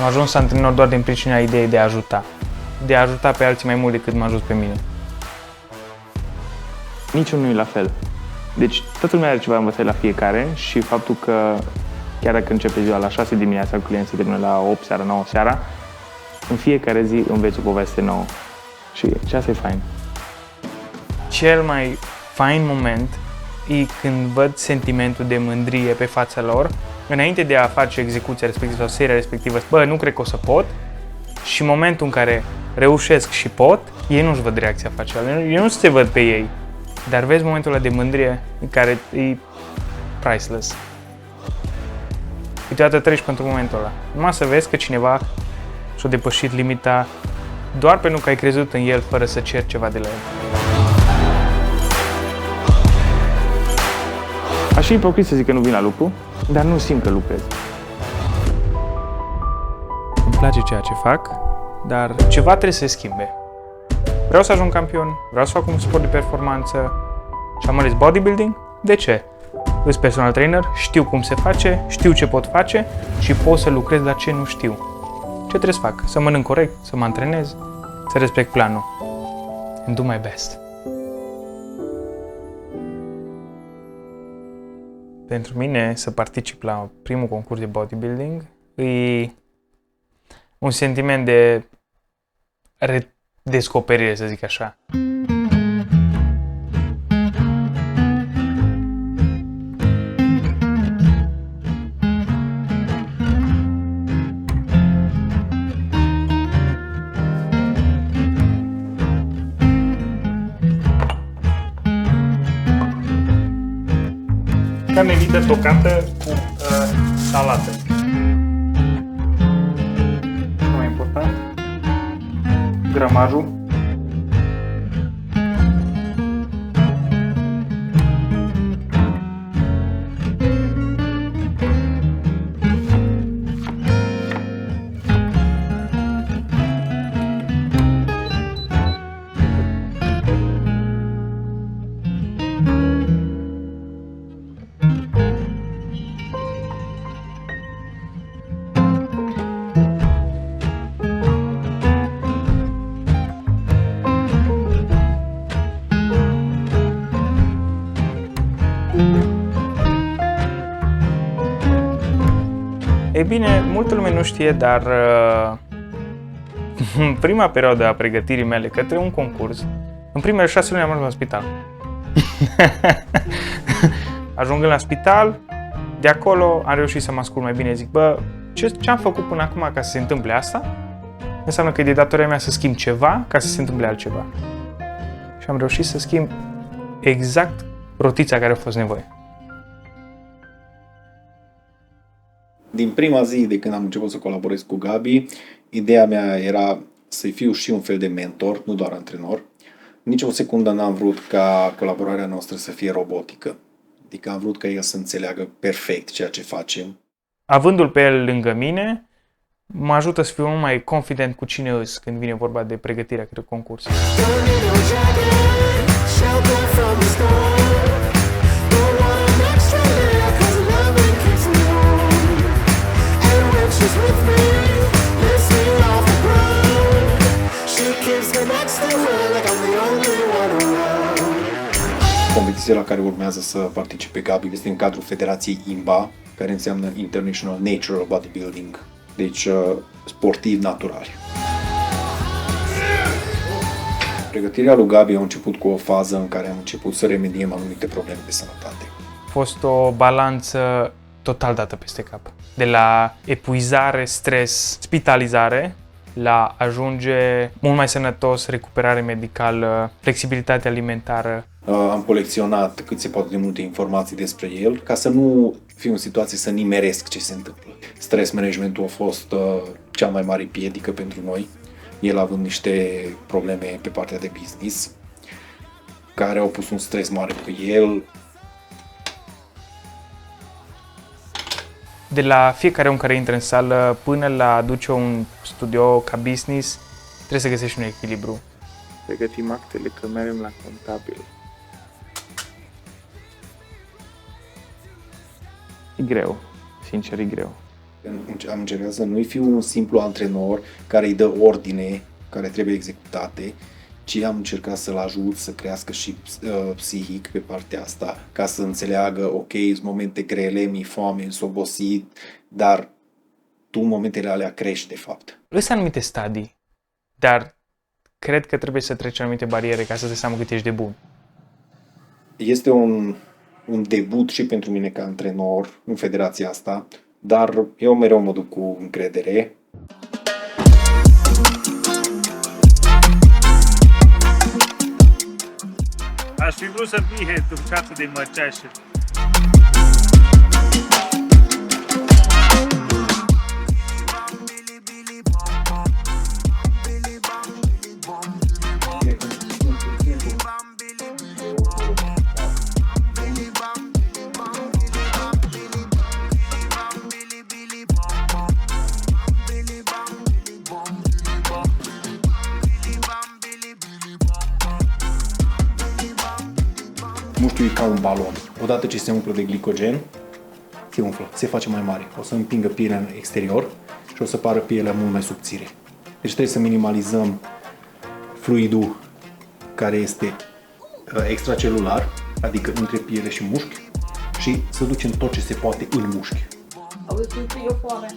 Am ajuns antrenor doar din pricina ideii de a ajuta. De a ajuta pe alții mai mult decât m-a ajutat pe mine. Niciunul nu e la fel. Deci toată lumea are ceva învățat la fiecare și faptul că chiar dacă începe ziua la 6 dimineața cu clienții termină la 8 seara, 9 seara, în fiecare zi înveți o poveste nouă. Și asta e fain. Cel mai fain moment e când văd sentimentul de mândrie pe fața lor, înainte de a face execuția respectivă sau seria respectivă, bă, nu cred că o să pot, și în momentul în care reușesc și pot, ei nu-și văd reacția facială, eu nu se văd pe ei, dar vezi momentul ăla de mândrie în care e priceless. Câteodată treci pentru momentul ăla. Numai să vezi că cineva și-a depășit limita doar pentru că ai crezut în el fără să ceri ceva de la el. Aș fi ipocrit să zic că nu vin la lucru, dar nu simt că lucrez. Îmi place ceea ce fac, dar ceva trebuie să se schimbe. Vreau să ajung campion, vreau să fac un sport de performanță și am ales bodybuilding. De ce? Îs personal trainer, știu cum se face, știu ce pot face și pot să lucrez la ce nu știu. Ce trebuie să fac? Să mănânc corect, să mă antrenez, să respect planul. And do my best. Pentru mine, să particip la primul concurs de bodybuilding e un sentiment de redescoperire, să zic așa. Carne vită tocată cu salată. Cel mai important, gramajul. Ei bine, multă lume nu știe, dar în prima perioadă a pregătirii mele către un concurs, în primele 6 luni am ajuns la spital. Ajungând la spital, de acolo am reușit să mă ascult mai bine. Zic, bă, ce am făcut până acum ca să se întâmple asta? Înseamnă că e de datoria mea să schimb ceva ca să se întâmple altceva. Și am reușit să schimb exact rotița care a fost nevoie. Din prima zi de când am început să colaborez cu Gabi, ideea mea era să fiu și un fel de mentor, nu doar antrenor. Nici o secundă n-am vrut ca colaborarea noastră să fie robotică. Adică am vrut ca el să înțeleagă perfect ceea ce facem. Avându-l pe el lângă mine, mă ajută să fiu mult mai confident cu cine îs când vine vorba de pregătirea către concurs. Competiția la care urmează să participe Gabi este în cadrul Federației IMBA, care înseamnă International Natural Bodybuilding, deci sportiv naturali. Pregătirea lui Gabi a început cu o fază în care am început să remediem anumite probleme de sănătate. A fost o balanță total dată peste cap. De la epuizare, stres, spitalizare, la ajunge mult mai sănătos, recuperare medicală, flexibilitate alimentară. Am colecționat cât se poate de multe informații despre el, ca să nu fiu în situație să nimeresc ce se întâmplă. Stress managementul a fost cea mai mare piedică pentru noi, el având niște probleme pe partea de business, care au pus un stres mare pe el. De la fiecare om care intră în sală până la aduce un studio ca business, trebuie să găsești un echilibru. Pregătim actele că mergem la contabil. E greu, sincer e greu. Am încercat să nu fiu un simplu antrenor care îi dă ordine care trebuie executate, ci am încercat să-l ajut să crească și psihic pe partea asta, ca să înțeleagă, ok, sunt momente grele, mi-e foame, sunt obosit, dar tu în momentele alea crești, de fapt. Sunt anumite stadii, dar cred că trebuie să treci anumite bariere ca să te seama cât ești de bun. Este un debut și pentru mine ca antrenor în federația asta, dar eu mereu mă duc cu încredere. Aș fi vrut să fie turcață de mărceașă. Mușchiul e ca un balon. Odată ce se umple de glicogen, se umflă, se face mai mare. O să împingă pielea în exterior și o să pară pielea mult mai subțire. Deci trebuie să minimalizăm fluidul care este extracelular, adică între piele și mușchi, și să ducem tot ce se poate în mușchi. Auzi, eu foame.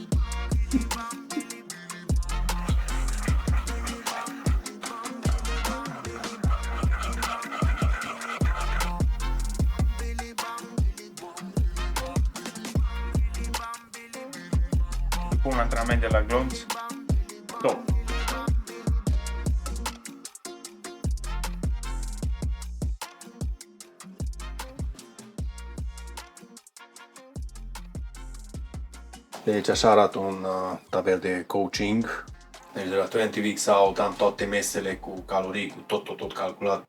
După un antrenament de la glonț, top. Deci așa arată un tabel de coaching. Deci de la 20 weeks out am toate mesele cu calorii, cu tot calculat.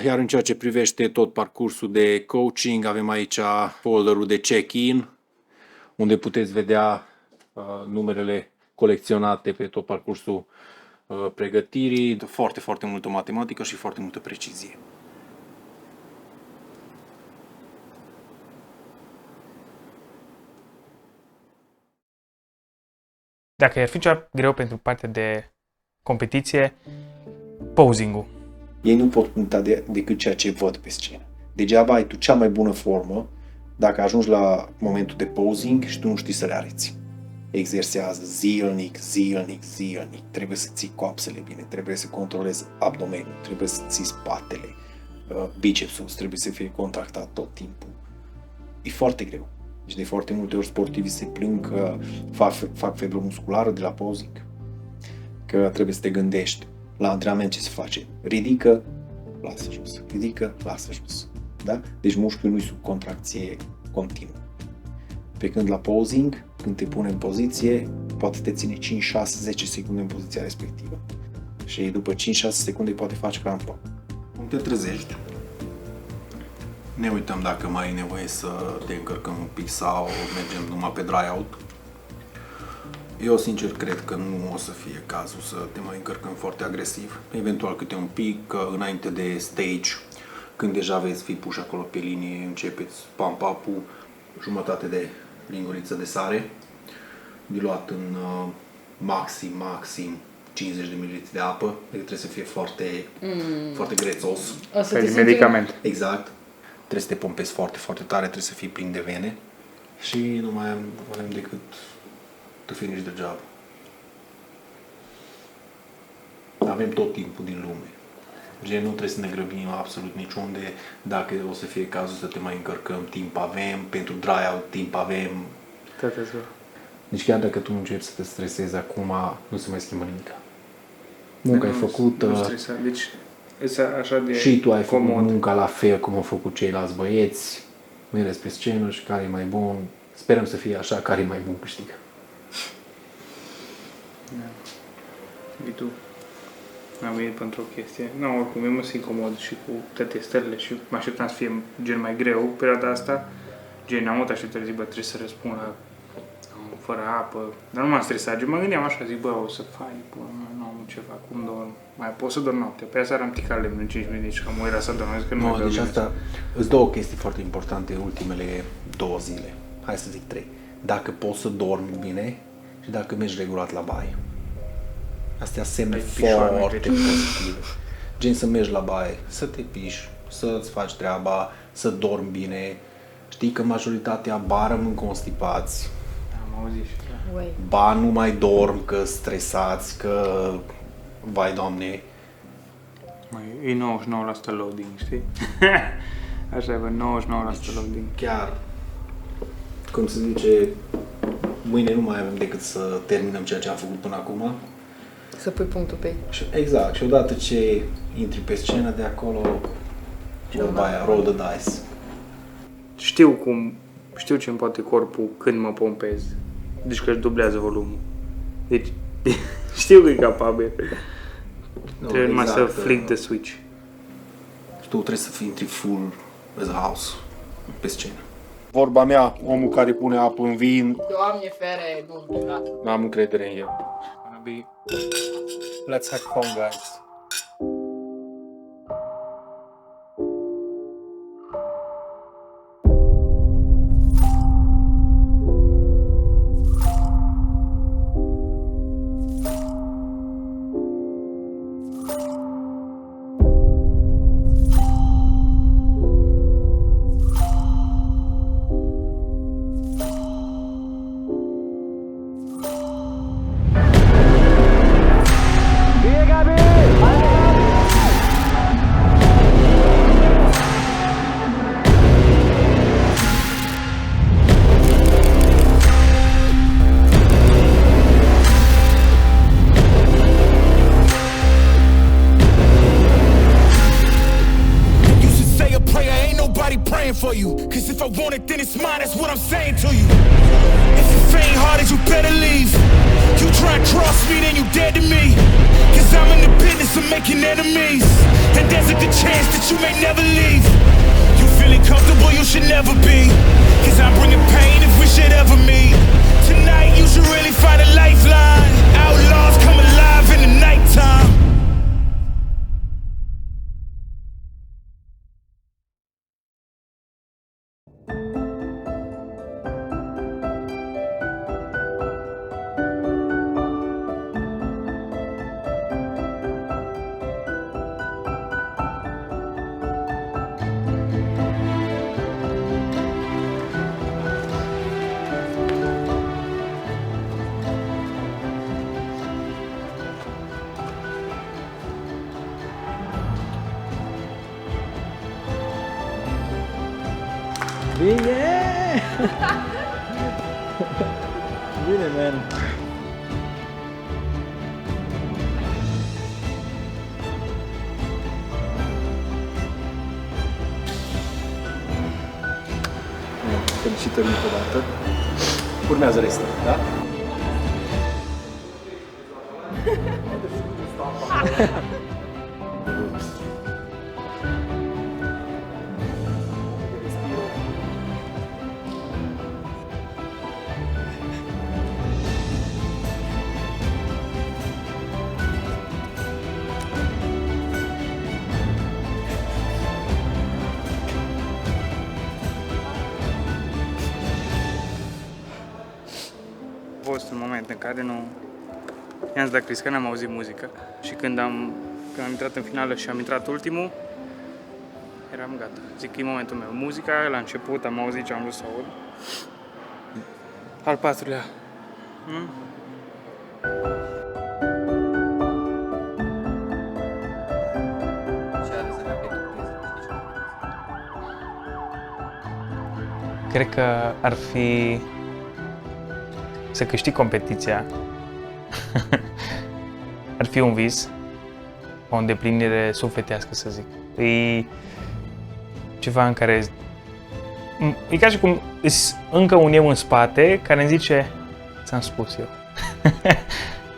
Iar în ceea ce privește tot parcursul de coaching, avem aici folderul de check-in, unde puteți vedea numerele colecționate pe tot parcursul pregătirii. Foarte, foarte multă matematică și foarte multă precizie. Dacă ar fi ceva greu pentru partea de competiție, posing-ul. Ei nu pot puncta decât ceea ce văd pe scenă. Degeaba ai tu cea mai bună formă dacă ajungi la momentul de posing și tu nu știi să le arăți. Exersează zilnic. Trebuie să ții coapsele bine, trebuie să controlezi abdomenul, trebuie să ții spatele, bicepsul trebuie să fie contractat tot timpul. E foarte greu. Deci de foarte multe ori sportivii se plâng că fac febră musculară de la posing. Că trebuie să te gândești la antrenament ce se face. Ridică, lasă jos. Ridică, lasă jos. Da? Deci mușchiul nu-i sub contracție continuă. Pe când la posing, când te pune în poziție, poate te ține 5, 6, 10 secunde în poziția respectivă. Și după 5-6 secunde poate face crampă. Cum te trezești? Ne uităm dacă mai e nevoie să te încărcăm un pic sau mergem numai pe dry out. Eu sincer cred că nu o să fie cazul să te mai încărcăm foarte agresiv. Eventual câte un pic înainte de stage, când deja veți fi puși acolo pe linie, începeți pump-up-ul, jumătate de linguriță de sare, diluat în maxim 50 de ml de apă, deci trebuie să fie foarte grețos. O să Ca te de medicament. Exact. Trebuie să te pompezi foarte, foarte tare, trebuie să fii plin de vene și nu mai avem decât to finish the job. Avem tot timpul din lume. Gen, nu trebuie să ne grăbim absolut niciunde. Dacă o să fie cazul să te mai încărcăm, timp avem. Pentru dry out, timp avem. Deci chiar dacă tu începi să te stresezi acum, nu se mai schimbă nimic. Munca ai făcută. Deci, este așa de Și tu ai comod. făcut munca la fel cum au făcut ceilalți băieți. Mergeți pe scenă și care e mai bun. Sperăm să fie așa, care e mai bun câștigă. Tu am venit pentru o chestie. Nu, oricum, eu mă simt comod și cu toate stările și mă așteptam să fie gen mai greu perioada asta. Gen, am avut așteptări, zic, bă, trebuie să răspund la fără apă. Dar nu m-am stresat, gen, mă gândeam așa, zic, bă, o să faci, bă, nu am ce fac, cum dorm, mai pot să dorm noaptea. Pe aia am ticat lemn în 5 minute și am era să dorm, zic că nu mai Deci dorm. asta, îți două chestii foarte importante ultimele 2 zile. Hai să zic 3. dacă poți să dormi bine și dacă mergi regulat la baie. Astea semne foarte pozitive. Gen să mergi la baie, să te piși, să-ți faci treaba, să dormi bine. Știi că majoritatea ba rămân constipați, Am auzit și Uai. ba nu mai dorm că stresați, că vai Doamne. E 99% loading, știi? Așa e, bă, 99% loading. Chiar, cum se zice, mâine nu mai avem decât să terminăm ceea ce am făcut până acum. Să pui punctul pe ei. Exact, și odată ce intri pe scenă de acolo, vorba aia, roll the dice. Știu ce îmi poate corpul când mă pompez. Deci că își dublează volumul. Deci, știu că e capabil. Trebuie numai să flick the switch. Și tu trebuie să fii intri full as a house pe scenă. Vorba mea, omul care pune apă în vin, Doamne fere, nu, da. n-am încredere în el. Let's have fun, guys. For you, cause if I want it, then it's mine, that's what I'm saying to you. If you faint hearted, you better leave. You try and cross me, then you dead to me. Cause I'm in the business of making enemies, and there's a good chance that you may never leave. You feeling comfortable, you should never be, cause I'm bringing pain if we should ever meet. Tonight you should really find a lifeline. Outlaws come alive in the nighttime. Bine! Bine, man! Felicitări încă o dată. Urmează restul, da? A fost un moment în care nu... I-am zis la Chris că n-am auzit muzică și când am intrat în finală și am intrat ultimul, eram gata. Zic că e momentul meu. Muzica, la început am auzit ce am vrut să aud. Al patrulea. Cred că ar fi să câștig competiția. Ar fi un vis, o îndeplinire sufletească, să zic. E ceva în care e ca și cum încă un eu în spate care îmi zice, ți-am spus eu.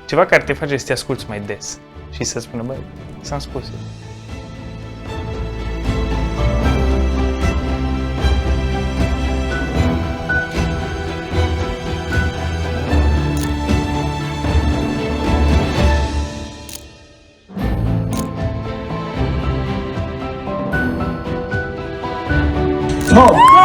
Ceva care te face să te asculți mai des și să spună, băi, ți-am spus eu. Oh!